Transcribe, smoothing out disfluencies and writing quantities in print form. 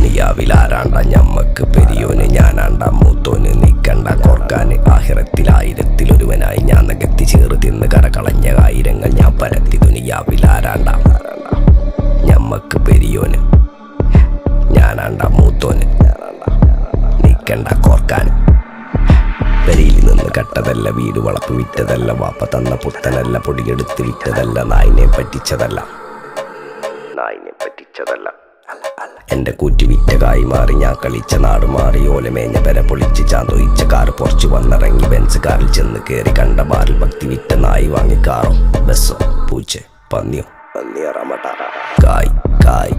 ദുനിയാവിലാരാണ്ട ഞമ്മക്ക് പെരിയോന് ഞാനാണ്ട മൂത്തോന് നിക്കണ്ട കോർക്കാന് ആഹിറത്തിൽ ആയിരത്തിലൊരുവനായി ഞാൻ നകത്തി ചേറ് തിന്ന് കരകളഞ്ഞ ആയിരങ്ങൾ ഞാൻ പരത്തി ദുനിയാവിലാരാണ്ട ഞമ്മക്ക് പെരിയോന് ഞാനാണ്ട മൂത്തോന് നിക്കണ്ട കോർക്കാന് പെരിയിൽ നിന്ന് കട്ടതല്ല വീട് വളപ്പ് വിറ്റതല്ല വാപ്പ തന്ന പുത്തനല്ല പൊടിയെടുത്ത് വിറ്റതല്ല നായിനെ പറ്റിച്ചതല്ല എന്റെ കൂറ്റി വിറ്റ കായി മാറി ഞാൻ കളിച്ച നാട് മാറി ഓലമേഞ്ഞ പെര പൊളിച്ച് ചാന്തൊയിച്ച കാറ് പൊറച്ചു വന്നിറങ്ങി ബെൻസ് കാറിൽ ചെന്ന് കയറി കണ്ട ബാറിൽ ഭക്തി വിറ്റ നായി വാങ്ങി കാറോ ബസ്സോ പൂച്ച പന്നിയോ കായ്